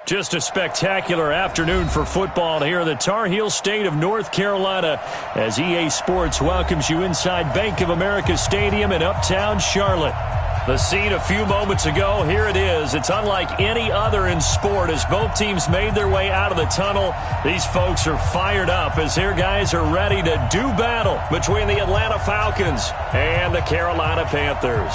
Just a spectacular afternoon for football here in the Tar Heel state of North Carolina as EA Sports welcomes you inside Bank of America Stadium in uptown Charlotte. The scene a few moments ago, here it is. It's unlike any other in sport as both teams made their way out of the tunnel. These folks are fired up as their guys are ready to do battle between the Atlanta Falcons and the Carolina Panthers.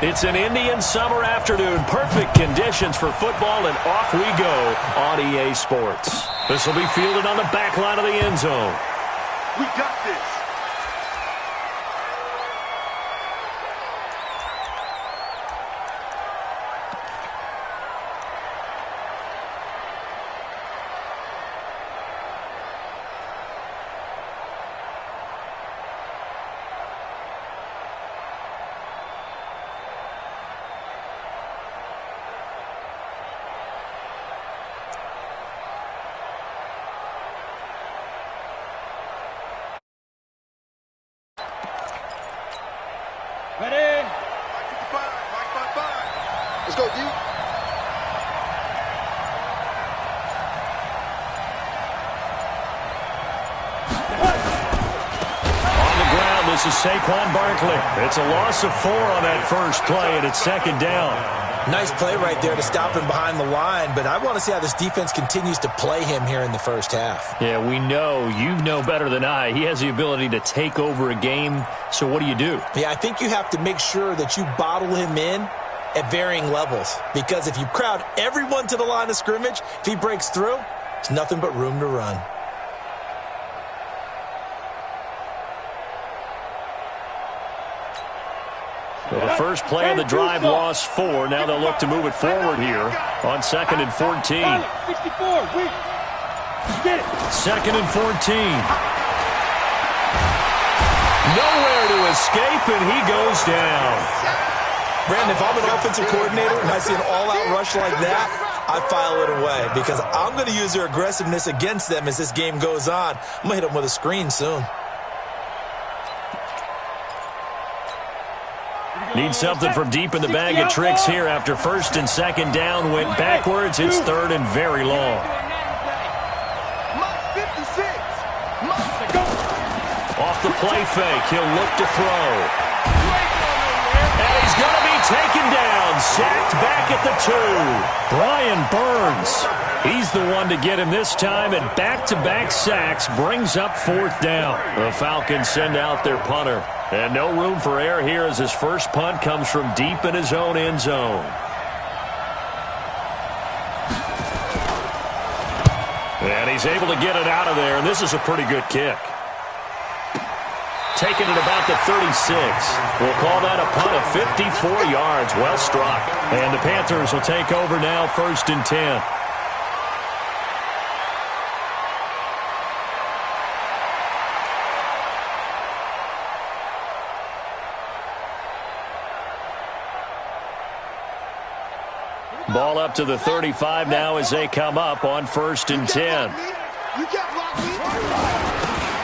It's an Indian summer afternoon. Perfect conditions for football, and off we go on EA Sports. This will be fielded on the back line of the end zone. We got this. Ready? Let's go, D. On the ground, this is Saquon Barkley. It's a loss of 4 on that first play, and it's second down. Nice play right there to stop him behind the line, but I want to see how this defense continues to play him here in the first half. Yeah, we know. You know better than I. He has the ability to take over a game, so what do you do? Yeah, I think you have to make sure that you bottle him in at varying levels, because if you crowd everyone to the line of scrimmage, if he breaks through, there's nothing but room to run. Well, the first play of the drive lost 4. Now they'll look to move it forward here on 2nd and 14. 64. Get it. 2nd and 14. Nowhere to escape, and he goes down. Brandon, if I'm an offensive coordinator and I see an all-out rush like that, I file it away because I'm going to use their aggressiveness against them as this game goes on. I'm going to hit them with a screen soon. Need something from deep in the bag of tricks here after 1st and 2nd down went backwards. It's 3rd and very long. Off the play fake, he'll look to throw. And he's going to be taken down, sacked back at the 2. Brian Burns, he's the one to get him this time, and back-to-back sacks brings up 4th down. The Falcons send out their punter. And no room for error here as his first punt comes from deep in his own end zone. And he's able to get it out of there, and this is a pretty good kick. Taking it about the 36. We'll call that a punt of 54 yards. Well struck. And the Panthers will take over now, 1st and 10. Ball up to the 35 now as they come up on 1st and 10.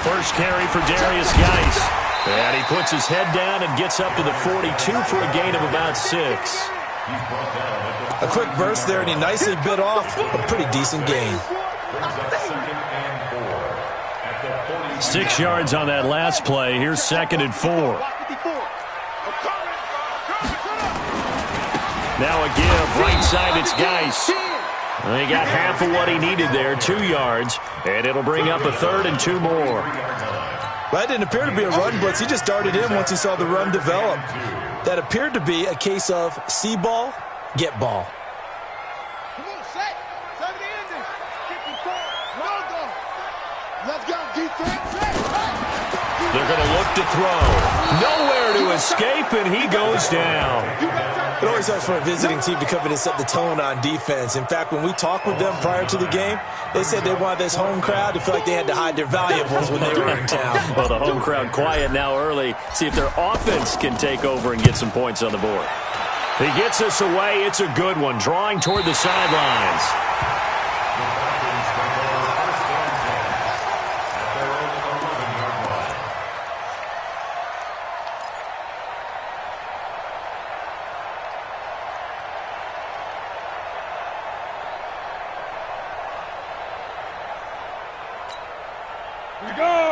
First carry for Darius Geis. And he puts his head down and gets up to the 42 for a gain of about 6. A quick burst there, and he nicely bit off a pretty decent gain. 6 yards on that last play. Here's 2nd and 4. Now a give, right side, it's Geis. He got half of what he needed there, 2 yards, and it'll bring up a 3rd and 2 more. That didn't appear to be a run blitz. He just darted in once he saw the run develop. That appeared to be a case of see ball, get ball. Let's go, defense. They're going to look to throw. Nowhere to escape, and he goes down. It always helps for a visiting team to come in and set the tone on defense. In fact, when we talked with them prior to the game, they said they wanted this home crowd to feel like they had to hide their valuables when they were in town. Well, the home crowd quiet now early. See if their offense can take over and get some points on the board. He gets us away. It's a good one, drawing toward the sidelines.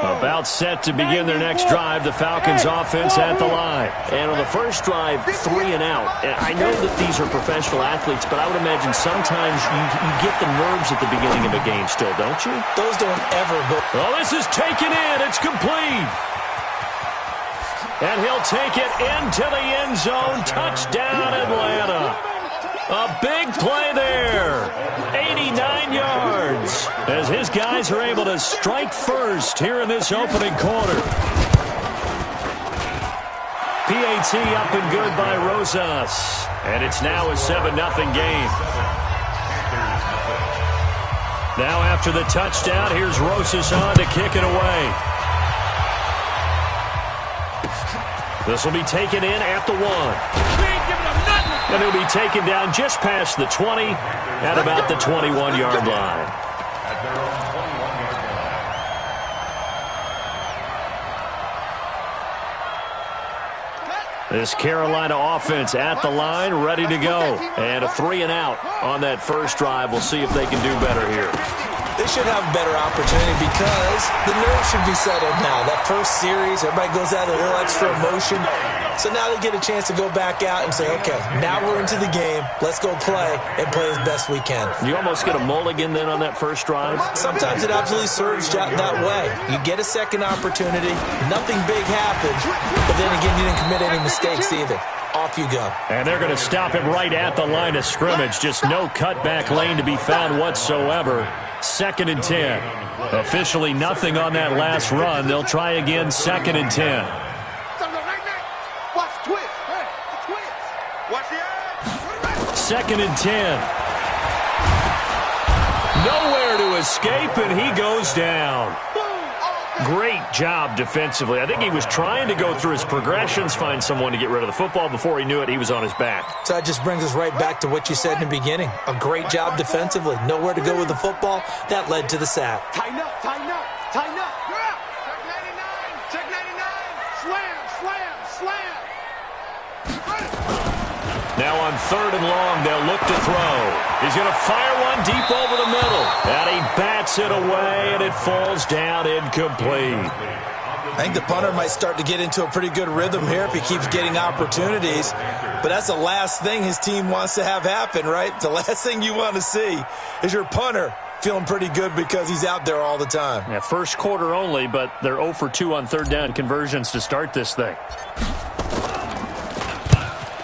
About set to begin their next drive, the Falcons offense at the line. And on the first drive, 3 and out. And I know that these are professional athletes, but I would imagine sometimes you get the nerves at the beginning of a game still, don't you? Those don't ever go. Oh, this is taken in. It's complete. And he'll take it into the end zone. Touchdown, Atlanta. A big play there. 89 yards. As his guys are able to strike first here in this opening quarter. PAT up and good by Rosas. And it's now a 7-0 game. Now after the touchdown, here's Rosas on to kick it away. This will be taken in at the 1. And he'll be taken down just past the 20 at about the 21-yard line. This Carolina offense at the line, ready to go. And a 3 and out on that first drive. We'll see if they can do better here. They should have a better opportunity because the nerves should be settled now. That first series, everybody goes out a little extra emotion. So now they get a chance to go back out and say, okay, now we're into the game. Let's go play and play as best we can. You almost get a mulligan then on that first drive? Sometimes it absolutely serves that way. You get a second opportunity. Nothing big happens. But then again, you didn't commit any mistakes either. Off you go. And they're going to stop him right at the line of scrimmage. Just no cutback lane to be found whatsoever. 2nd and 10. Officially nothing on that last run. They'll try again, 2nd and 10. Watch the twist. Hey, the twist. Watch the edge. 2nd and 10. Nowhere to escape, and he goes down. Great job defensively. I think he was trying to go through his progressions, find someone to get rid of the football. Before he knew it, he was on his back. So that just brings us right back to what you said in the beginning. A great job defensively. Nowhere to go with the football. That led to the sack. Tighten up, tighten up, tighten up. You're out. Check 99. Check 99. Slam, slam, slam. Now on 3rd and long, they'll look to throw. He's going to fire one deep over the middle. And he bats it away, and it falls down incomplete. I think the punter might start to get into a pretty good rhythm here if he keeps getting opportunities. But that's the last thing his team wants to have happen, right? The last thing you want to see is your punter feeling pretty good because he's out there all the time. Yeah, first quarter only, but they're 0 for 2 on 3rd down conversions to start this thing.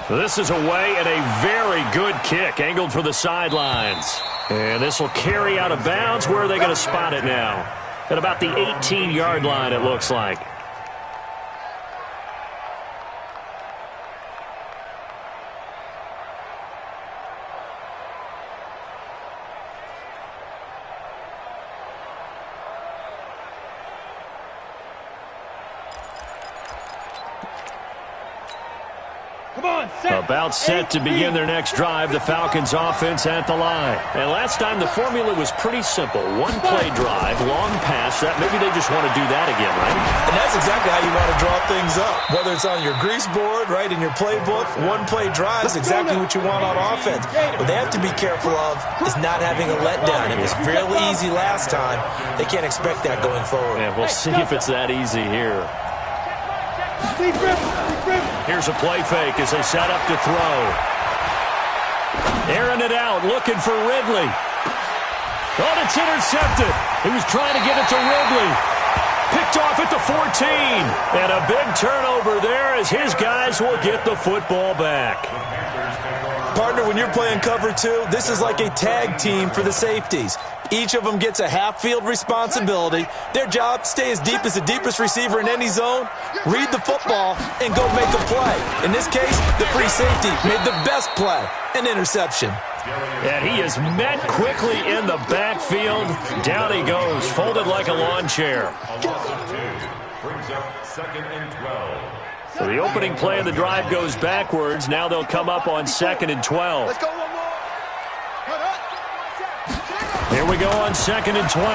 This is away and a very good kick, angled for the sidelines. And this will carry out of bounds. Where are they going to spot it now? At about the 18-yard line, it looks like. About set to begin their next drive, the Falcons offense at the line. And last time the formula was pretty simple. One play drive, long pass. That maybe they just want to do that again, right? And that's exactly how you want to draw things up. Whether it's on your grease board, right, in your playbook, one play drive is exactly what you want on offense. What they have to be careful of is not having a letdown. It was real easy last time. They can't expect that going forward. Yeah, we'll see if it's that easy here. Here's a play fake as they set up to throw. Airing it out, looking for Ridley. Oh, it's intercepted. He was trying to get it to Ridley. Picked off at the 14. And a big turnover there as his guys will get the football back. Partner, when you're playing cover 2, this is like a tag team for the safeties. Each of them gets a half-field responsibility. Their job, stay as deep as the deepest receiver in any zone, read the football, and go make a play. In this case, the free safety made the best play, an interception. And he is met quickly in the backfield. Down he goes, folded like a lawn chair. Brings up 2nd and 12. So the opening play of the drive goes backwards. Now they'll come up on 2nd and 12. Let's go one more. Here we go on 2nd and 12.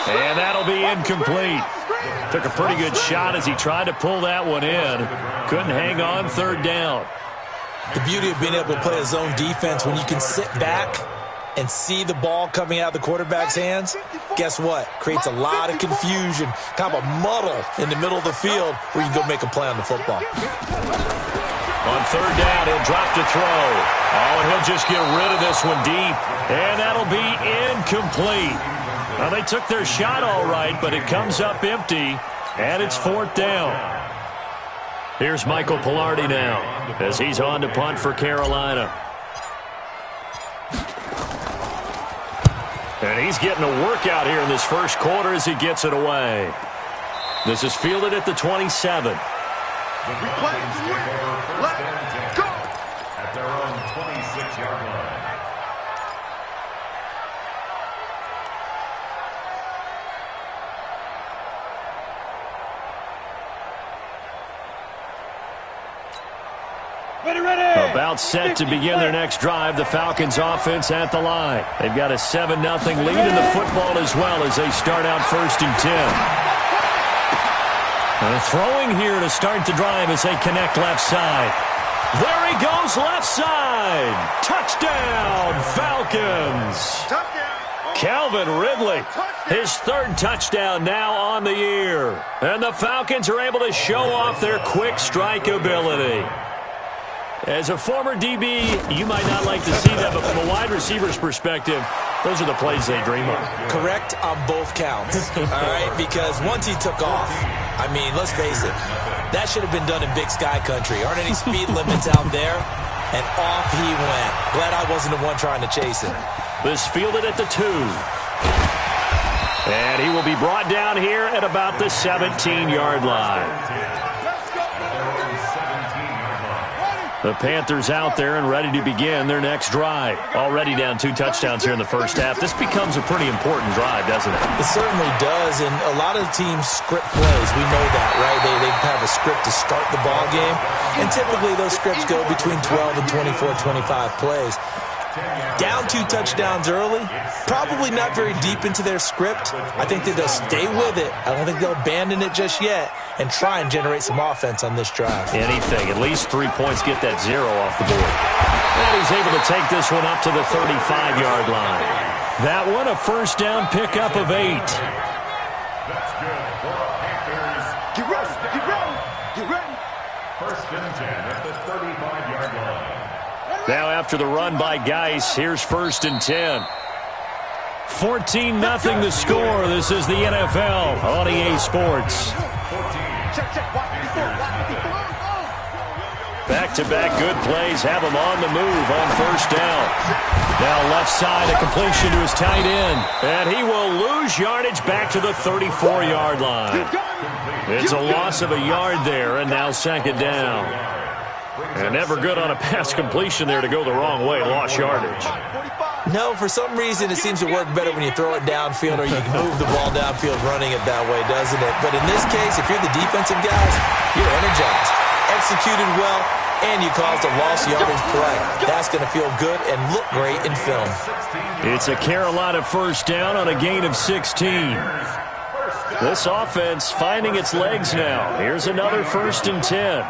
And that'll be incomplete. Took a pretty good shot as he tried to pull that one in. Couldn't hang on 3rd down. The beauty of being able to play a zone defense when you can sit back and see the ball coming out of the quarterback's hands, guess what? Creates a lot of confusion, kind of a muddle in the middle of the field where you can go make a play on the football. On 3rd down, he'll drop to throw. Oh, and he'll just get rid of this one deep. And that'll be incomplete. Now, they took their shot all right, but it comes up empty, and it's 4th down. Here's Michael Pilardi now as he's on to punt for Carolina. And he's getting a workout here in this first quarter as he gets it away. This is fielded at the 27. Let's go. At their own 26-yard line. Ready. About set to begin their next drive. The Falcons offense at the line. They've got a 7-0 lead in the football as well as they start out 1st and 10. And throwing here to start the drive as they connect left side. There he goes left side. Touchdown Falcons. Calvin Ridley, his 3rd touchdown now on the year. And the Falcons are able to show off their quick strike ability. As a former DB, you might not like to see that, but from a wide receiver's perspective, those are the plays they dream of. Correct on both counts, all right? Because once he took off, I mean, let's face it, that should have been done in Big Sky Country. Aren't any speed limits out there? And off he went. Glad I wasn't the one trying to chase him. This fielded at the 2. And he will be brought down here at about the 17-yard line. The Panthers out there and ready to begin their next drive. Already down 2 touchdowns here in the first half. This becomes a pretty important drive, doesn't it? It certainly does, and a lot of teams script plays. We know that, right? They have a script to start the ball game, and typically those scripts go between 12 and 24, 25 plays. Down 2 touchdowns early, probably not very deep into their script. I think that they'll stay with it. I don't think they'll abandon it just yet and try and generate some offense on this drive. Anything. At least 3 points, get that 0 off the board. And he's able to take this one up to the 35-yard line. That one a 1st down pickup of 8. That's good for the Panthers. Get ready, get ready, get ready. 1st and 10 at the 35-yard line. Now after the run by Geis, here's 1st and 10. 14-0 the score. This is the NFL on EA Sports. Back-to-back good plays have him on the move on 1st down. Now left side, a completion to his tight end. And he will lose yardage back to the 34-yard line. It's a loss of a yard there, and now 2nd down. And never good on a pass completion there to go the wrong way. Lost yardage. No, for some reason it seems to work better when you throw it downfield or you can move the ball downfield running it that way, doesn't it? But in this case, if you're the defensive guys, you're energized, executed well, and you caused a lost yardage play. That's going to feel good and look great in film. It's a Carolina 1st down on a gain of 16. This offense finding its legs now. Here's another 1st and 10.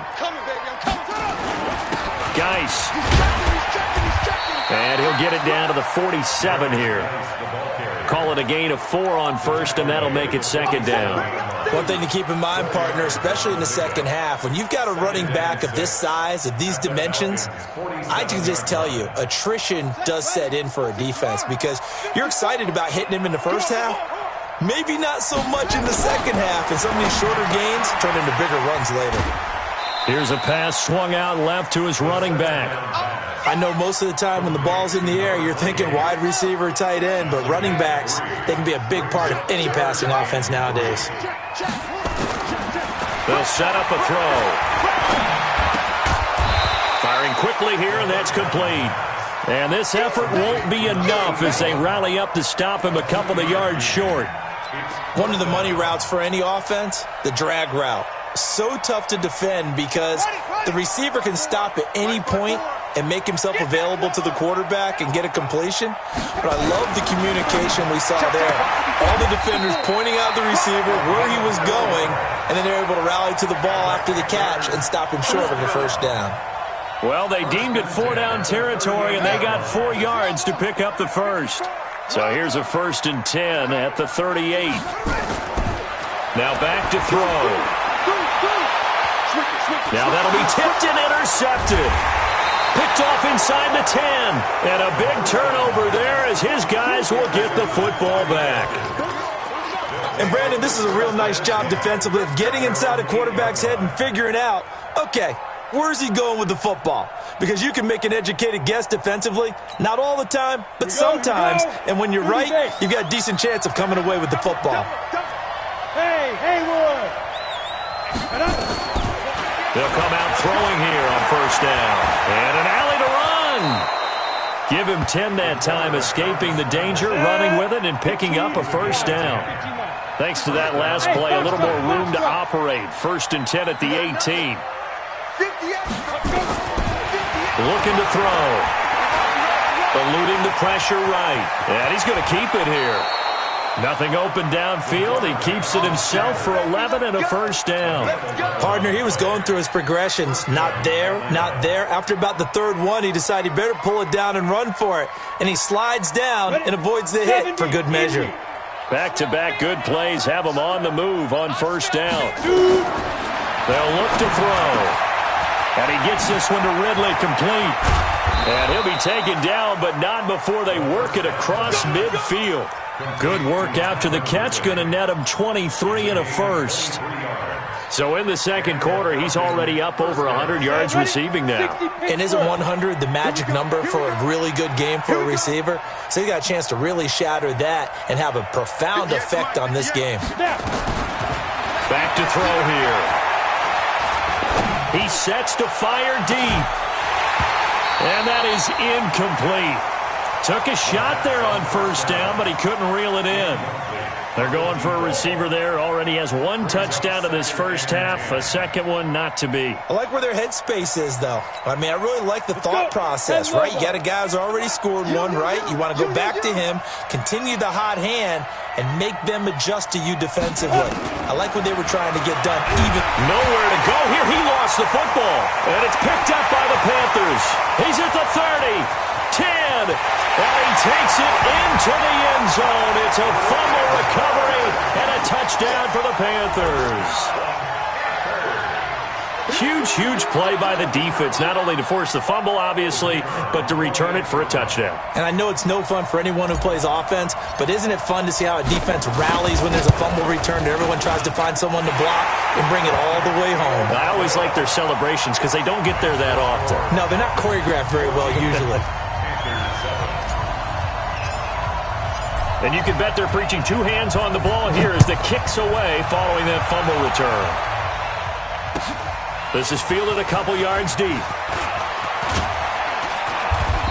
Geis. And he'll get it down to the 47 here. Call it a gain of 4 on 1st, and that'll make it 2nd down. One thing to keep in mind, partner, especially in the second half, when you've got a running back of this size, of these dimensions, I can just tell you, attrition does set in for a defense because you're excited about hitting him in the first half. Maybe not so much in the second half, and some of these shorter gains turn into bigger runs later. Here's a pass swung out left to his running back. I know most of the time when the ball's in the air, you're thinking wide receiver, tight end, but running backs, they can be a big part of any passing offense nowadays. They'll set up a throw. Firing quickly here, and that's complete. And this effort won't be enough as they rally up to stop him a couple of yards short. One of the money routes for any offense, the drag route. so tough to defend because the receiver can stop at any point and make himself available to the quarterback and get a completion. But I love the communication we saw there. All the defenders pointing out the receiver, where he was going, and then they're able to rally to the ball after the catch and stop him short of a first down. Well, they deemed it 4-down territory, and they got 4 yards to pick up the first. So here's a 1st and 10 at the 38. Now back to throw. Now that'll be tipped and intercepted. Picked off inside the 10. And a big turnover there as his guys will get the football back. And Brandon, this is a real nice job defensively of getting inside a quarterback's head and figuring out, okay, where's he going with the football? Because you can make an educated guess defensively. Not all the time, but sometimes. And when you're right, you've got a decent chance of coming away with the football. Hey, Haywood! They'll come out throwing here on 1st down. And an alley to run. Give him 10 that time, escaping the danger, running with it, and picking up a 1st down. Thanks to that last play, a little more room to operate. 1st and 10 at the 18. Looking to throw. Eluding the pressure right. And he's going to keep it here. Nothing open downfield. He keeps it himself for 11 and a 1st down. Partner, he was going through his progressions. Not there, not there. After about the 3rd one, he decided he better pull it down and run for it. And he slides down and avoids the hit for good measure. Back-to-back good plays have him on the move on 1st down. They'll look to throw. And he gets this one to Ridley complete. And he'll be taken down, but not before they work it across midfield. Good work after the catch, going to net him 23 and a 1st. So in the 2nd quarter, he's already up over 100 yards receiving now. And isn't 100 the magic number for a really good game for a receiver? So he got a chance to really shatter that and have a profound effect on this game. Back to throw here. He sets to fire deep. And that is incomplete. Took a shot there on 1st down, but he couldn't reel it in. They're going for a receiver there. Already has 1 touchdown in this 1st half. A 2nd one not to be. I like where their headspace is, though. I mean, I really like the thought process, right? You got a guy who's already scored 1, right? You want to go back to him, continue the hot hand, and make them adjust to you defensively. I like what they were trying to get done. Even nowhere to go here. He lost the football, and it's picked up by the Panthers. He's at the 30. 10, and he takes it into the end zone. It's a fumble recovery and a touchdown for the Panthers. Huge play by the defense, not only to force the fumble, obviously, but to return it for a touchdown. And I know it's no fun for anyone who plays offense, but isn't it fun to see how a defense rallies when there's a fumble return and everyone tries to find someone to block and bring it all the way home? I always like their celebrations because they don't get there that often. No, they're not choreographed very well usually. And you can bet they're preaching 2 hands on the ball here as the kick's away following that fumble return. This is fielded a couple yards deep.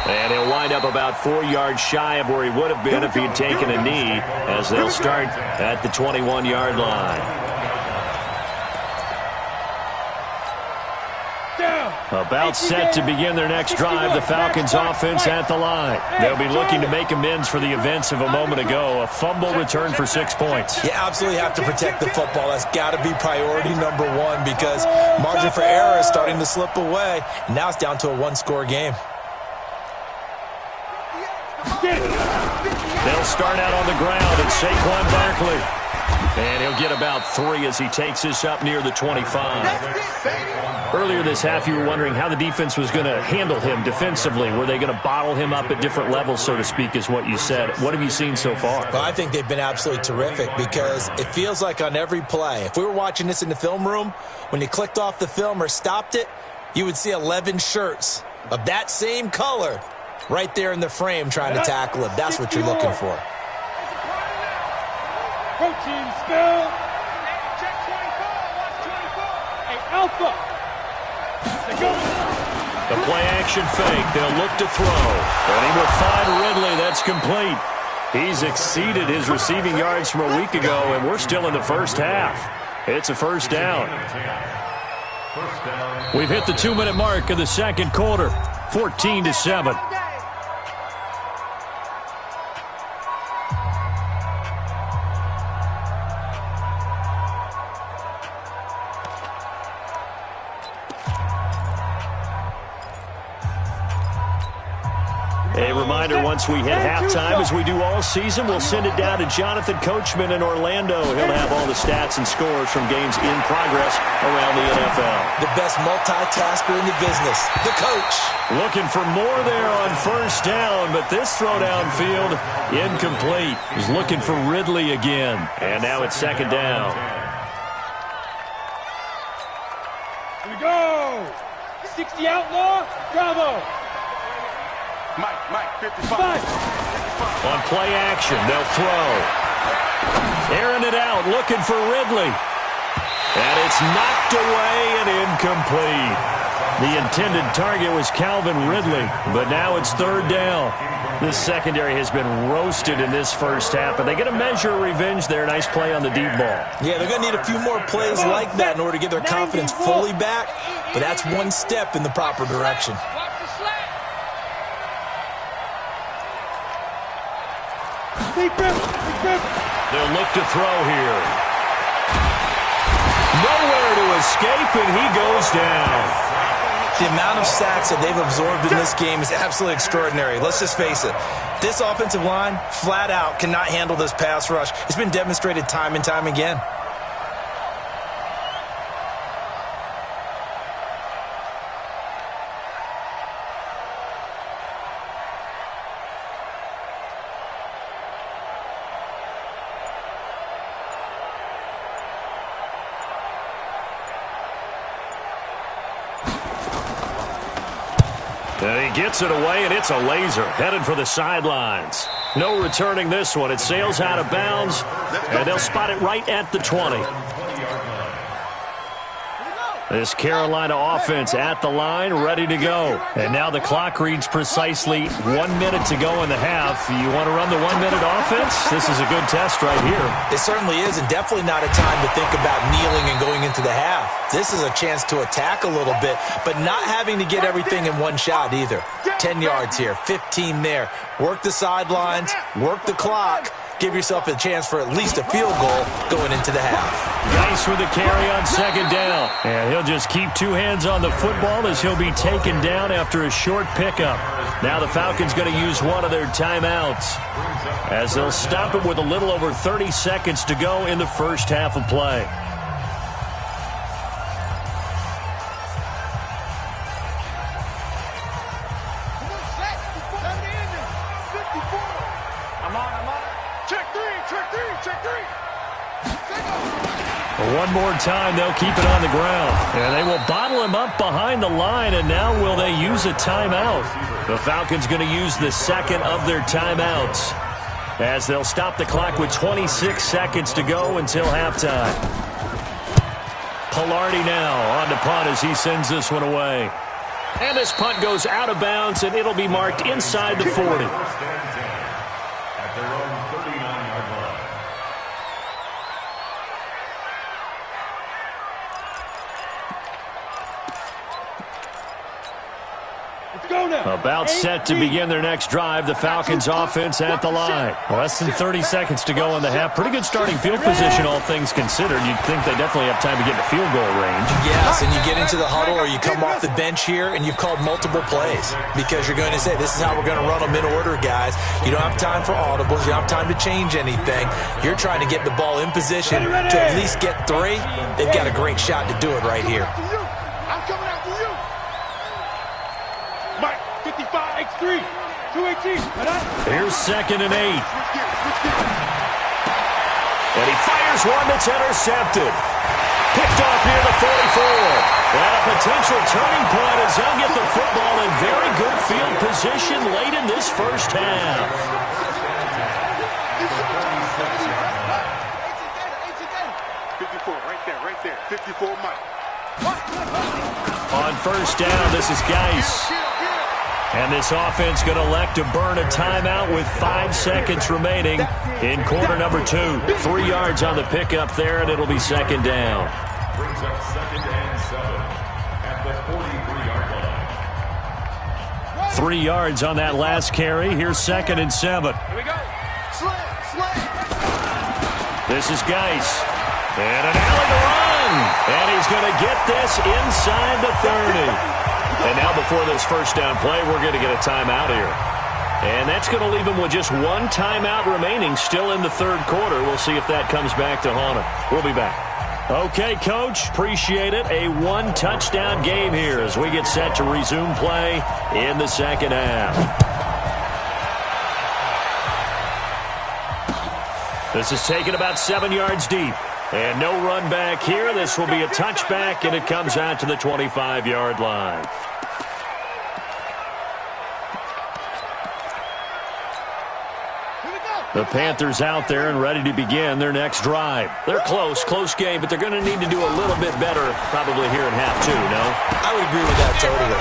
And he'll wind up about 4 yards shy of where he would have been if he had taken a knee, as they'll start at the 21-yard line. About set to begin their next drive, the Falcons offense at the line. They'll be looking to make amends for the events of a moment ago. A fumble return for 6 points. You absolutely have to protect the football. That's got to be priority number 1 because margin for error is starting to slip away. And now it's down to a 1-score game. They'll start out on the ground at Saquon Barkley. And he'll get about 3 as he takes this up near the 25. Earlier this half, you were wondering how the defense was going to handle him defensively. Were they going to bottle him up at different levels, so to speak, is what you said. What have you seen so far? Well, I think they've been absolutely terrific because it feels like on every play, if we were watching this in the film room, when you clicked off the film or stopped it, you would see 11 shirts of that same color right there in the frame trying to tackle him. That's what you're looking for. Coaching skill. Check 24. Watch 24. Hey, Alpha. The play-action fake. They'll look to throw. And he will find Ridley. That's complete. He's exceeded his receiving yards from a week ago, and we're still in the 1st half. It's a first down. We've hit the 2-minute mark of the second quarter. 14-7. A reminder, once we hit halftime, as we do all season, we'll send it down to Jonathan Coachman in Orlando. He'll have all the stats and scores from games in progress around the NFL. The best multitasker in the business, the coach. Looking for more there on first down, but this throw downfield, incomplete. He's looking for Ridley again. And now it's second down. Here we go. 60 outlaw. Bravo. Mike, 55. On play action, they'll throw. Airing it out, looking for Ridley. And it's knocked away and incomplete. The intended target was Calvin Ridley, but now it's third down. This secondary has been roasted in this first half, but they get a measure of revenge there. Nice play on the deep ball. Yeah, they're going to need a few more plays like that in order to get their confidence fully back, but that's one step in the proper direction. They'll look to throw here. Nowhere to escape, and he goes down. The amount of sacks that they've absorbed in this game is absolutely extraordinary. Let's just face it. This offensive line, flat out, cannot handle this pass rush. It's been demonstrated time and time again. And he gets it away, and it's a laser headed for the sidelines. No returning this one. It sails out of bounds, and they'll spot it right at the 20. This Carolina offense at the line, ready to go. And now the clock reads precisely 1 minute to go in the half. You want to run the 1 minute offense? This is a good test right here. It certainly is, and definitely not a time to think about kneeling and going into the half. This is a chance to attack a little bit, but not having to get everything in one shot either. 10 yards here, 15 there. Work the sidelines, work the clock. Give yourself a chance for at least a field goal going into the half. Nice with the carry on second down. And he'll just keep two hands on the football as he'll be taken down after a short pickup. Now the Falcons going to use one of their timeouts as they'll stop it with a little over 30 seconds to go in the first half of play. One more time, they'll keep it on the ground. And they will bottle him up behind the line, and now will they use a timeout? The Falcons going to use the second of their timeouts as they'll stop the clock with 26 seconds to go until halftime. Pilardi now on to punt as he sends this one away. And this punt goes out of bounds, and it'll be marked inside the 40. About set to begin their next drive. The Falcons offense at the line. Less than 30 seconds to go in the half. Pretty good starting field position, all things considered. You'd think they definitely have time to get in the field goal range. Yes, and you get into the huddle or you come off the bench here and you've called multiple plays because you're going to say, this is how we're going to run them in order, guys. You don't have time for audibles. You don't have time to change anything. You're trying to get the ball in position to at least get 3. They've got a great shot to do it right here. I'm coming after you. Mike, 55, X3, 218. Here's 2nd and 8. And he fires one that's intercepted. Picked off near the 44. And a potential turning point as they'll get the football in very good field position late in this first half. 54, right there. 54, Mike. On first down, this is Geis. And this offense going to elect to burn a timeout with 5 seconds remaining in quarter number 2. 3 yards on the pickup there, and it'll be second down. Brings up 2nd and 7 at the 43-yard line. 3 yards on that last carry. Here's 2nd and 7. Here we go. Slam. This is Geis. And an alley to run. And he's going to get this inside the 30. And now before this first down play, we're going to get a timeout here. And that's going to leave him with just 1 timeout remaining still in the 3rd quarter. We'll see if that comes back to haunt him. We'll be back. Okay, Coach, appreciate it. A 1-touchdown game here as we get set to resume play in the second half. This is taken about 7 yards deep. And no run back here. This will be a touchback, and it comes out to the 25-yard line. The Panthers out there and ready to begin their next drive. They're close game, but they're going to need to do a little bit better probably here in half 2, no? I would agree with that totally.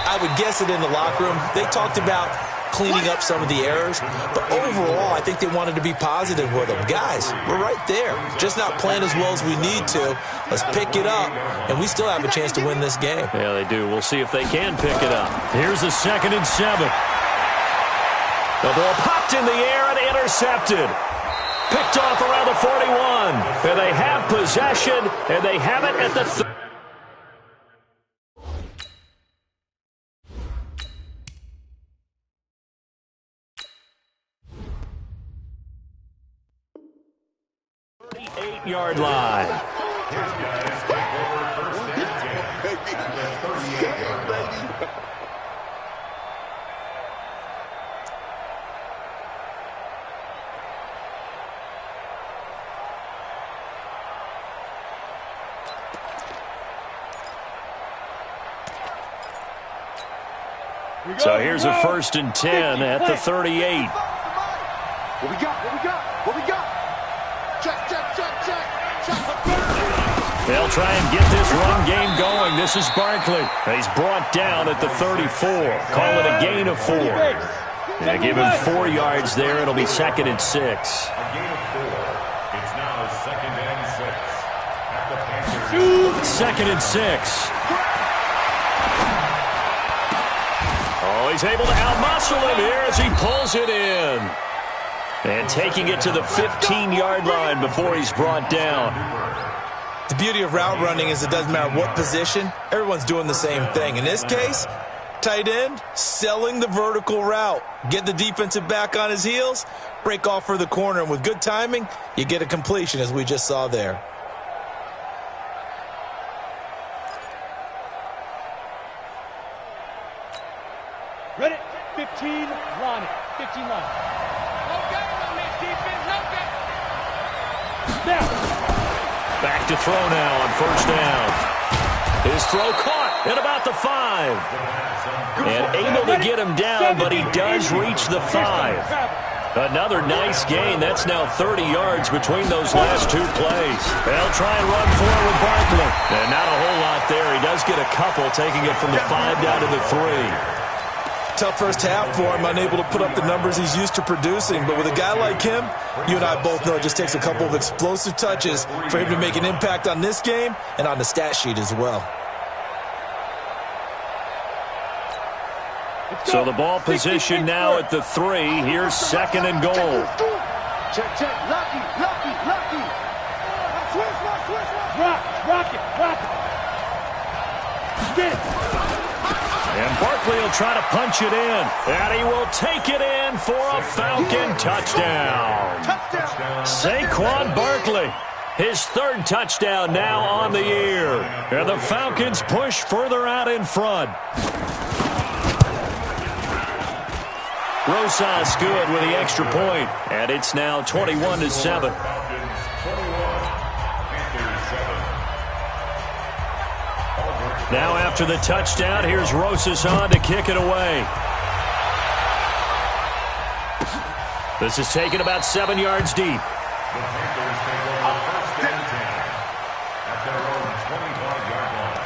I would guess it in the locker room. They talked about cleaning up some of the errors, but overall, I think they wanted to be positive with them. Guys, we're right there. Just not playing as well as we need to. Let's pick it up, and we still have a chance to win this game. Yeah, they do. We'll see if they can pick it up. Here's the 2nd and 7. The ball popped in the air and intercepted. Picked off around the 41. And they have possession, and they have it at the 38-yard line. His guys take over 1st and 10 at the 38-yard line. So here's a 1st and 10 at the 38. What we got? Check. They'll try and get this run game going. This is Barkley. He's brought down at the 34. Call it a gain of 4. They give him 4 yards there. It'll be 2nd and 6. A gain of 4. It's now 2nd and 6 at the Panthers. 2nd and 6. Oh, he's able to outmuscle him here as he pulls it in. And taking it to the 15-yard line before he's brought down. The beauty of route running is it doesn't matter what position. Everyone's doing the same thing. In this case, tight end, selling the vertical route. Get the defensive back on his heels, break off for the corner. And with good timing, you get a completion as we just saw there. Ready? 15, line it. 15 line. Okay, on this defense, okay. Now. Back to throw now on 1st down. His throw caught at about the 5. And able to get him down, but he does reach the 5. Another nice gain. That's now 30 yards between those last 2 plays. They'll try and run forward with Barkley. And not a whole lot there. He does get a couple, taking it from the 5 down to the 3. Tough first half for him, unable to put up the numbers he's used to producing. But with a guy like him, you and I both know it just takes a couple of explosive touches for him to make an impact on this game and on the stat sheet as well. So the ball position now at the 3. Here's 2nd and goal. Check. Lucky. Switch. Rock it. Get it. And Barkley will try to punch it in. And he will take it in for a Falcon touchdown. Saquon Barkley, his 3rd touchdown now on the year. And the Falcons push further out in front. Rosas good with the extra point. And it's now 21-7. Now after the touchdown, here's Rosas on to kick it away. This is taken about 7 yards deep. The Panthers take over 1st and 10 at their own 25-yard line.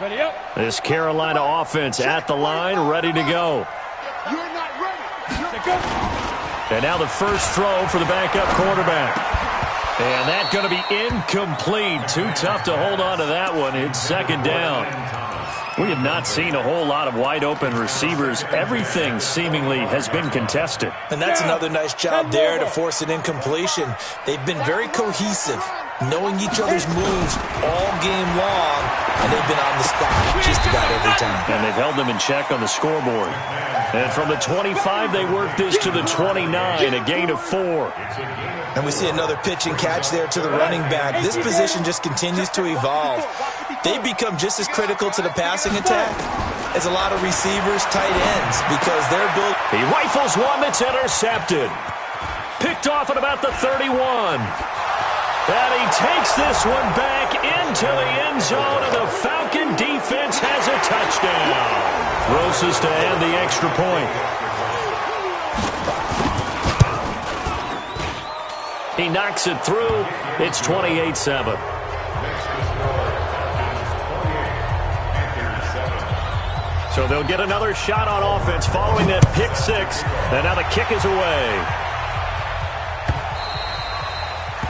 Ready up. This Carolina offense at the line, ready to go. You're not ready. Set, go. And now the first throw for the backup quarterback. And that's going to be incomplete. Too tough to hold on to that one. It's second down. We have not seen a whole lot of wide-open receivers. Everything seemingly has been contested. And that's another nice job there to force an incompletion. They've been very cohesive, knowing each other's moves all game long, and they've been on the spot just about every time. And they've held them in check on the scoreboard. And from the 25, they work this to the 29, a gain of 4. And we see another pitch and catch there to the running back. This position just continues to evolve. They become just as critical to the passing attack as a lot of receivers, tight ends, because they're built. He rifles one that's intercepted. Picked off at about the 31. And he takes this one back into the end zone, and the Falcon defense has a touchdown. Rosas to add the extra point. He knocks it through. It's 28-7. So they'll get another shot on offense following that pick six. And now the kick is away.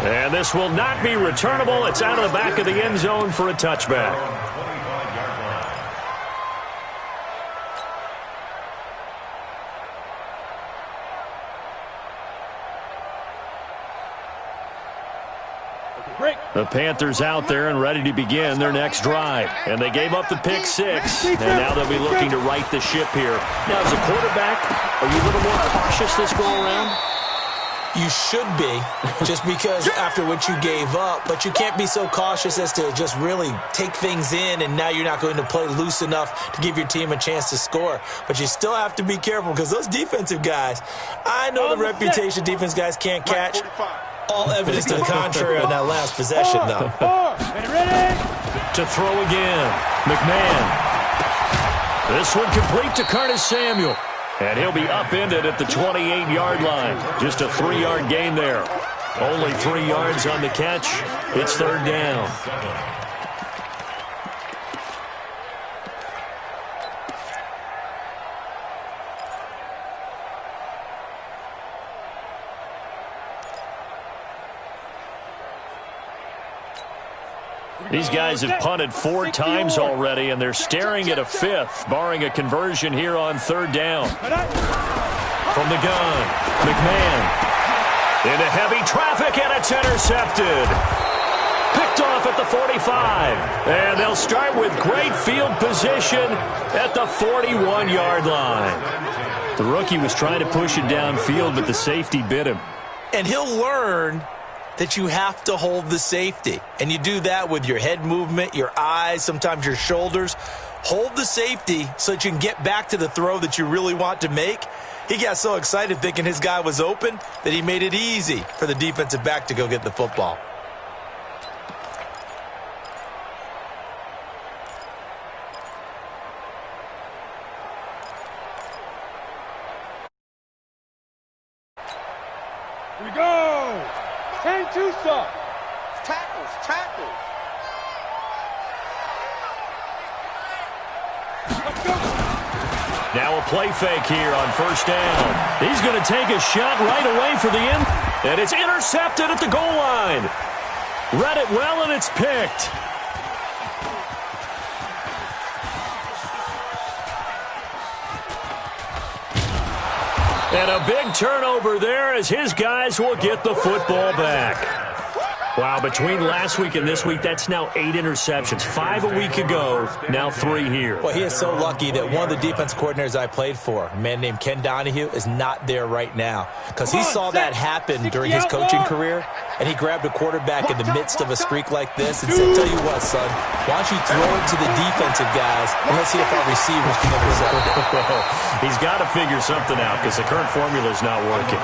And this will not be returnable. It's out of the back of the end zone for a touchback. The Panthers out there and ready to begin their next drive. And they gave up the pick six, and now they'll be looking to right the ship here. Now, as a quarterback, are you a little more cautious this go-around? You should be, just because after what you gave up, but you can't be so cautious as to just really take things in, and now you're not going to play loose enough to give your team a chance to score. But you still have to be careful, because those defensive guys, I know the reputation defense guys can't catch. All evidence to the contrary on that last possession, though. Ready? To throw again. McMahon. This one complete to Curtis Samuel. And he'll be upended at the 28-yard line. Just a 3-yard gain there. Only 3 yards on the catch. It's third down. These guys have punted 4 times already, and they're staring at a 5th, barring a conversion here on third down. From the gun, McMahon. Into heavy traffic, and it's intercepted. Picked off at the 45. And they'll start with great field position at the 41-yard line. The rookie was trying to push it downfield, but the safety bit him. And he'll learn that you have to hold the safety. And you do that with your head movement, your eyes, sometimes your shoulders. Hold the safety so that you can get back to the throw that you really want to make. He got so excited thinking his guy was open that he made it easy for the defensive back to go get the football. Here we go. 10-2 stop. Tackles, tackles. Let's go. Now a play fake here on first down. He's going to take a shot right away for the end. And it's intercepted at the goal line. Read it well, and it's picked. And a big turnover there as his guys will get the football back. Wow, between last week and this week, that's now 8 interceptions. 5 a week ago, now 3 here. Well, he is so lucky that one of the defense coordinators I played for, a man named Ken Donahue, is not there right now. Because he saw that happen during his coaching career, and he grabbed a quarterback in the midst of a streak like this and said, tell you what, son, why don't you throw it to the defensive guys, and let's see if our receivers can intercept it. He's got to figure something out because the current formula is not working.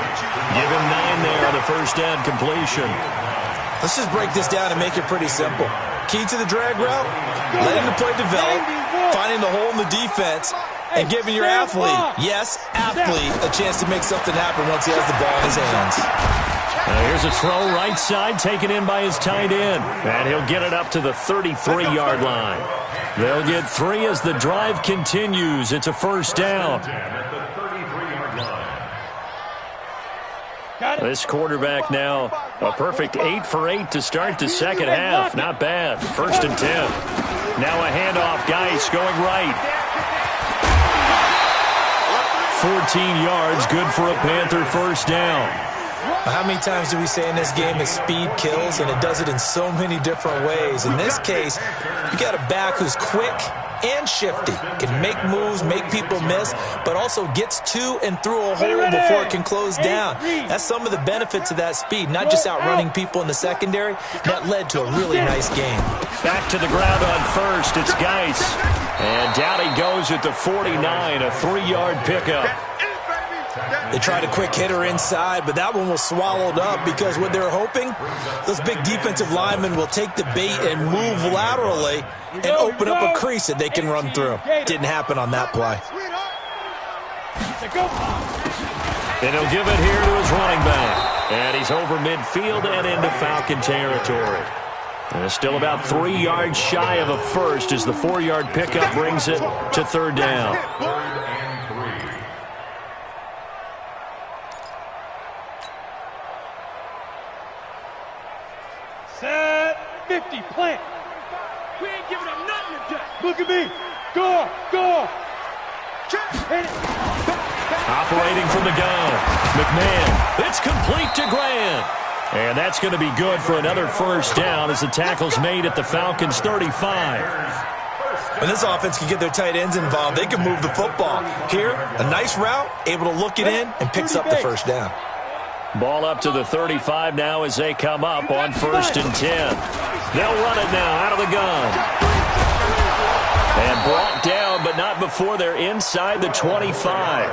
Give him 9 there on the first down completion. Let's just break this down and make it pretty simple. Key to the drag route, letting the play develop, finding the hole in the defense, and giving your athlete, yes, athlete, a chance to make something happen once he has the ball in his hands. Here's a throw right side taken in by his tight end. And he'll get it up to the 33-yard line. They'll get 3 as the drive continues. It's a first down. This quarterback now a perfect 8 for 8 to start the second half. Not bad. First and 10. Now a handoff. Geis going right. 14 yards. Good for a Panther first down. How many times do we say in this game that speed kills, and it does it in so many different ways? In this case, you got a back who's quick and shifty, can make moves, make people miss, but also gets to and through a hole before it can close down. That's some of the benefits of that speed, not just outrunning people in the secondary. That led to a really nice game. Back to the ground on first. It's Geis. And down he goes at the 49, a 3-yard pickup. They tried a quick hitter inside, but that one was swallowed up because what they're hoping, those big defensive linemen will take the bait and move laterally and open up a crease that they can run through. Didn't happen on that play. And he'll give it here to his running back. And he's over midfield and into Falcon territory. And it's still about 3 yards shy of a first as the 4-yard pickup brings it to third down. Set 50, plant. We ain't giving up nothing today. Look at me. Go, go. Hit it. Operating from the gun. McMahon. It's complete to Grant. And that's going to be good for another first down as the tackle's made at the Falcons' 35. When this offense can get their tight ends involved, they can move the football. Here, a nice route, able to look it in, and picks up the first down. Ball up to the 35 now as they come up on first and 10. They'll run it now out of the gun. And brought down, but not before they're inside the 25.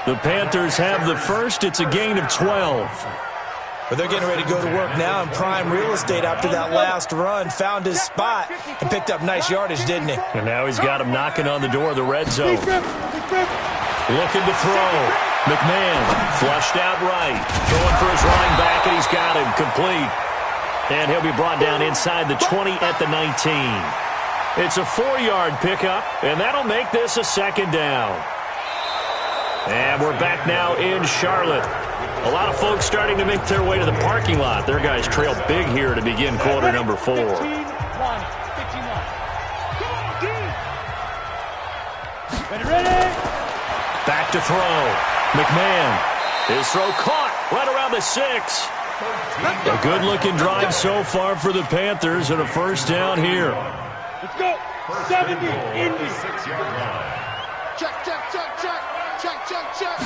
The Panthers have the first. It's a gain of 12. But they're getting ready to go to work now in prime real estate after that last run. Found his spot and picked up nice yardage, didn't he? And now he's got him knocking on the door of the red zone. Looking to throw. McMahon flushed out right. Going for his running back, and he's got him complete. And he'll be brought down inside the 20 at the 19. It's a 4-yard pickup, and that'll make this a second down. And we're back now in Charlotte. A lot of folks starting to make their way to the parking lot. Their guys trail big here to begin quarter number 4. Ready? Back to throw. McMahon. His throw caught right around the 6. A good-looking drive so far for the Panthers and a first down here. Let's go. 70, Indy. Check, check, check, check. Check, check, check.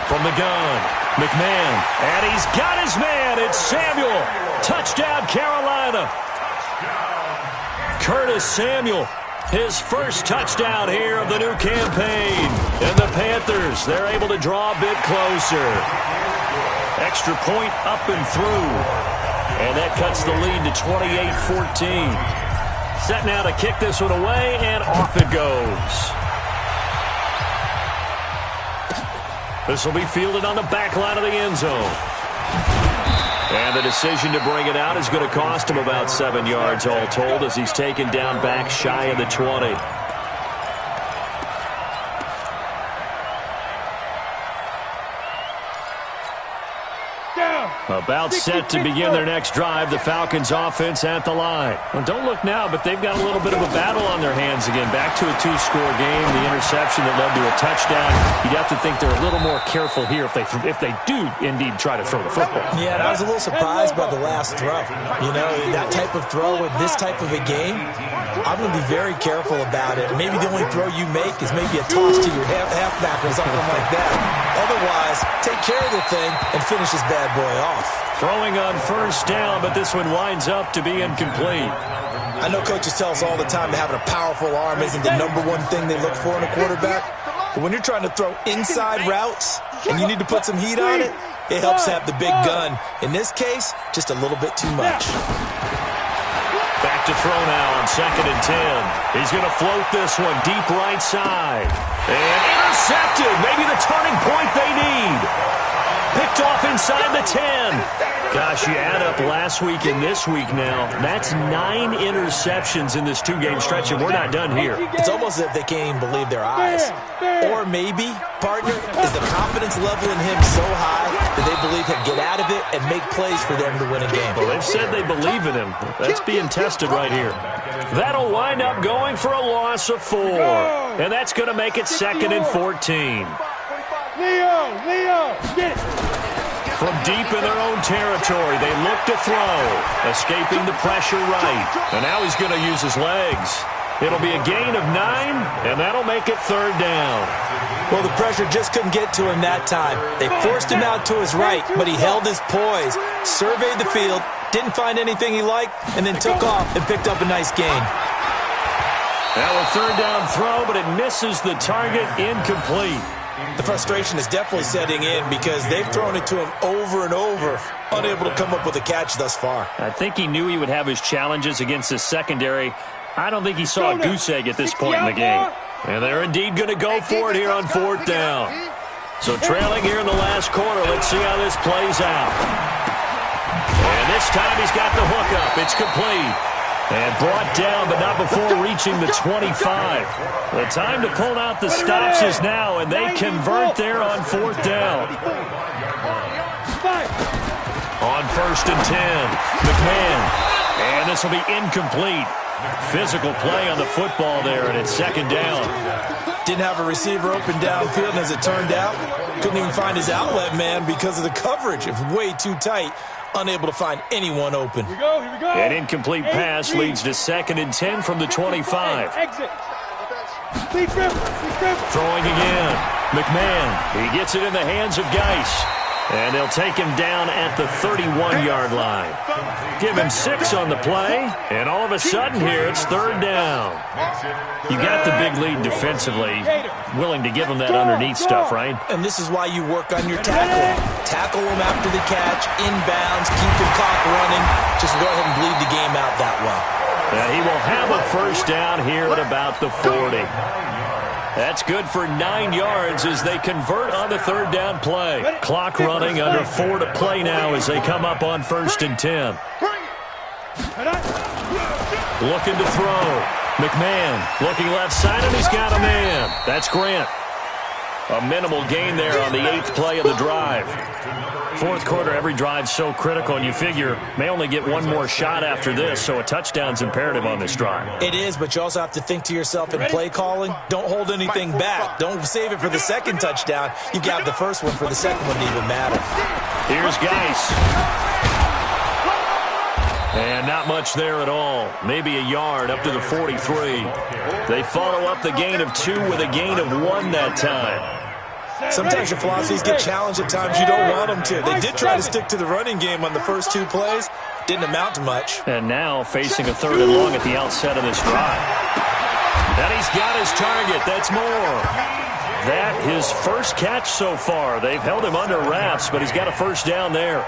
From the gun, McMahon. And he's got his man. It's Samuel. Touchdown, Carolina. Curtis Samuel. His first touchdown here of the new campaign. And the Panthers, they're able to draw a bit closer. Extra point up and through. And that cuts the lead to 28-14. Set now to kick this one away, and off it goes. This will be fielded on the back line of the end zone. And the decision to bring it out is going to cost him about 7 yards all told as he's taken down back shy of the 20. About set to begin their next drive. The Falcons offense at the line. Well, don't look now, but they've got a little bit of a battle on their hands again. Back to a 2-score game. The interception that led to a touchdown. You'd have to think they're a little more careful here if they do indeed try to throw the football. Yeah, and I was a little surprised by the last throw. You know, that type of throw in this type of a game, I'm going to be very careful about it. Maybe the only throw you make is maybe a toss to your halfback or something like that. Otherwise, take care of the thing and finish this bad boy off. Throwing on first down, but this one winds up to be incomplete. I know coaches tell us all the time that having a powerful arm isn't the number one thing they look for in a quarterback. But when you're trying to throw inside routes and you need to put some heat on it, it helps have the big gun. In this case, just a little bit too much. Back to throw now on 2nd and 10. He's going to float this one deep right side. And intercepted. Maybe the turning point they need. picked off inside the 10. Gosh, you add up last week and this week now. That's 9 interceptions in this 2-game stretch, and we're not done here. It's almost as if they can't even believe their eyes. Or maybe, partner, is the confidence level in him so high that they believe he'll get out of it and make plays for them to win a game. Well, they've said they believe in him. That's being tested right here. That'll wind up going for a loss of 4. And that's going to make it 2nd and 14. Leo, get it. From deep in their own territory, they look to throw, escaping the pressure right. And now he's going to use his legs. It'll be a gain of 9, and that'll make it 3rd down. Well, the pressure just couldn't get to him that time. They forced him out to his right, but he held his poise, surveyed the field, didn't find anything he liked, and then took off and picked up a nice gain. Now a 3rd down throw, but it misses the target, incomplete. The frustration is definitely setting in because they've thrown it to him over and over, unable to come up with a catch thus far. I think he knew he would have his challenges against his secondary. I don't think he saw a goose egg at this point in the game. And they're indeed going to go for it here on 4th down. So trailing here in the last quarter, let's see how this plays out. And this time he's got the hookup. It's complete. And brought down, but not before reaching the 25. The time to pull out the stops is now, and they convert there on 4th down. On 1st and 10, McMahon. And this will be incomplete. Physical play on the football there, and it's 2nd down. Didn't have a receiver open downfield, and as it turned out, couldn't even find his outlet man because of the coverage. It was way too tight. Unable to find anyone open. Here we go. An incomplete pass leads to 2nd and 10 from the 25. Exit. Throwing again. McMahon. He gets it in the hands of Geis. And they'll take him down at the 31-yard line. Give him 6 on the play, and all of a sudden here it's 3rd down. You got the big lead defensively, willing to give him that underneath stuff, right? And this is why you work on your tackling. Tackle him after the catch, inbounds, keep the clock running. Just go ahead and bleed the game out that way. He will have a 1st down here at about the 40. That's good for 9 yards as they convert on the 3rd down play. Clock running, under 4 to play now as they come up on 1st and 10. Looking to throw. McMahon looking left side, and he's got a man. That's Grant. A minimal gain there on the 8th play of the drive. 4th quarter, every drive's so critical, and you figure may only get one more shot after this, so a touchdown's imperative on this drive. It is, but you also have to think to yourself in play calling, don't hold anything back. Don't save it for the 2nd touchdown. You got the 1st one for the 2nd one to even matter. Here's Geis. And not much there at all. Maybe a yard up to the 43. They follow up the gain of 2 with a gain of 1 that time. Sometimes your philosophies get challenged at times you don't want them to. They did try to stick to the running game on the first 2 plays. Didn't amount to much. And now facing a 3rd and long at the outset of this drive. And he's got his target. That's Moore. That his 1st catch so far. They've held him under wraps, but he's got a 1st down there.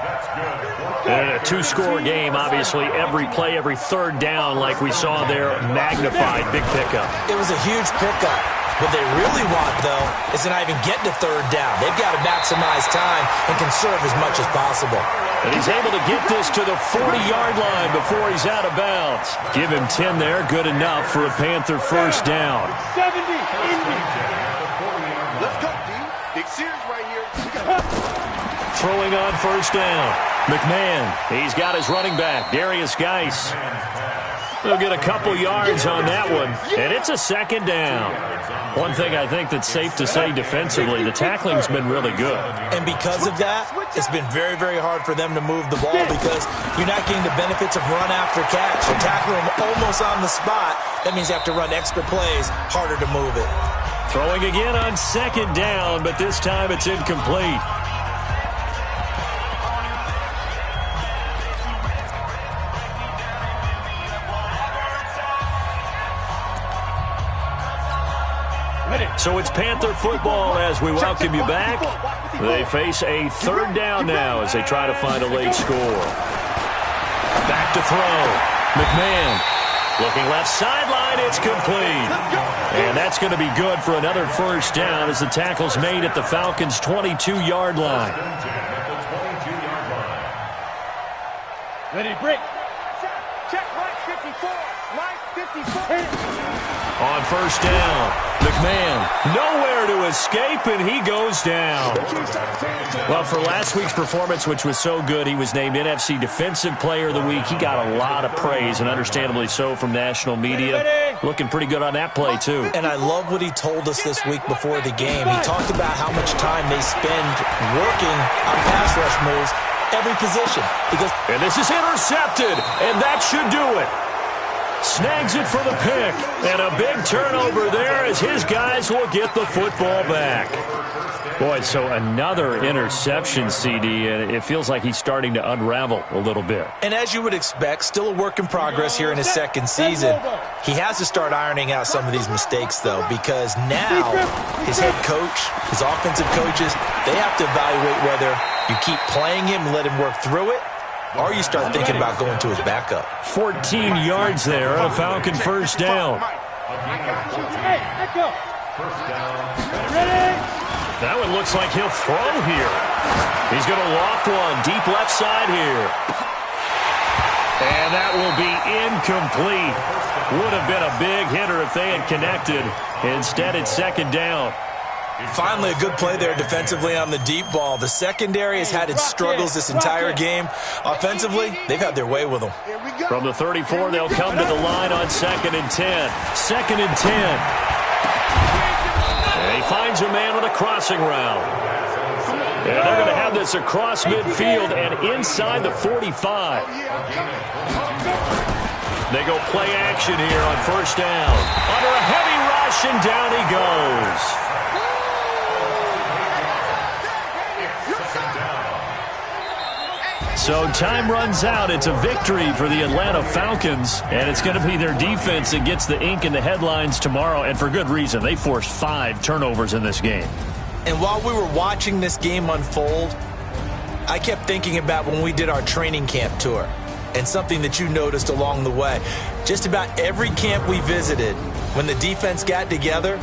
And a 2-score game, obviously. Every play, every 3rd down, like we saw there, magnified. Big pickup. It was a huge pickup. What they really want, though, is to not even get to 3rd down. They've got to maximize time and conserve as much as possible. And he's able to get this to the 40-yard line before he's out of bounds. Give him 10 there. Good enough for a Panther 1st down. 70, Indy. Let's go, D. Big series right here. Throwing on 1st down. McMahon. He's got his running back, Darius Geis. They'll get a couple yards on that one, and it's a 2nd down. One thing I think that's safe to say defensively, the tackling's been really good. And because of that, it's been very, very hard for them to move the ball because you're not getting the benefits of run after catch. You're tackling them almost on the spot. That means you have to run extra plays, harder to move it. Throwing again on 2nd down, but this time it's incomplete. So it's Panther football as we welcome you back. They face a 3rd down now as they try to find a late score. Back to throw. McMahon looking left sideline. It's complete. And that's going to be good for another 1st down as the tackle's made at the Falcons' 22-yard line. Ready, break. Check right 54. Right 54. On first down, McMahon nowhere to escape, and he goes down. Well, for last week's performance, which was so good, he was named NFC Defensive Player of the Week. He got a lot of praise, and understandably so, from national media. Looking pretty good on that play, too. And I love what he told us this week before the game. He talked about how much time they spend working on pass rush moves, every position. And this is intercepted, and that should do it. Snags it for the pick, and a big turnover there as his guys will get the football back. Boy, so another interception, CD, and it feels like he's starting to unravel a little bit. And as you would expect, still a work in progress here in his second season. He has to start ironing out some of these mistakes, though, because now his head coach, his offensive coaches, they have to evaluate whether you keep playing him and let him work through it, or you start thinking about going to his backup. 14 yards there on a Falcon first down. Hey, let go. Ready? That one looks like he'll throw here. He's going to loft one deep left side here. And that will be incomplete. Would have been a big hitter if they had connected. Instead, it's second down. Finally, a good play there defensively on the deep ball. The secondary has had its struggles this entire game. Offensively, they've had their way with them. From the 34, they'll come to the line on 2nd and 10. 2nd and 10. And he finds a man on a crossing route. And they're going to have this across midfield and inside the 45. They go play action here on first down. Under a heavy rush, and down he goes. So time runs out. It's a victory for the Atlanta Falcons, and it's going to be their defense that gets the ink in the headlines tomorrow, and for good reason. They forced 5 turnovers in this game. And while we were watching this game unfold, I kept thinking about when we did our training camp tour and something that you noticed along the way. Just about every camp we visited, when the defense got together,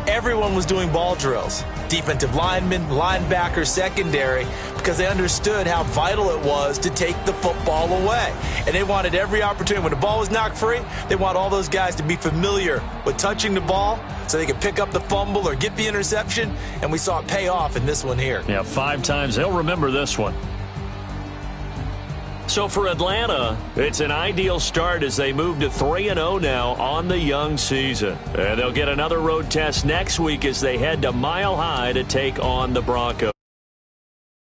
everyone was doing ball drills. Defensive linemen, linebackers, secondary, because they understood how vital it was to take the football away. And they wanted every opportunity. When the ball was knocked free, they want all those guys to be familiar with touching the ball so they could pick up the fumble or get the interception. And we saw it pay off in this one here. Yeah, 5 times. They'll remember this one. So for Atlanta, it's an ideal start as they move to 3-0 now on the young season. And they'll get another road test next week as they head to Mile High to take on the Broncos.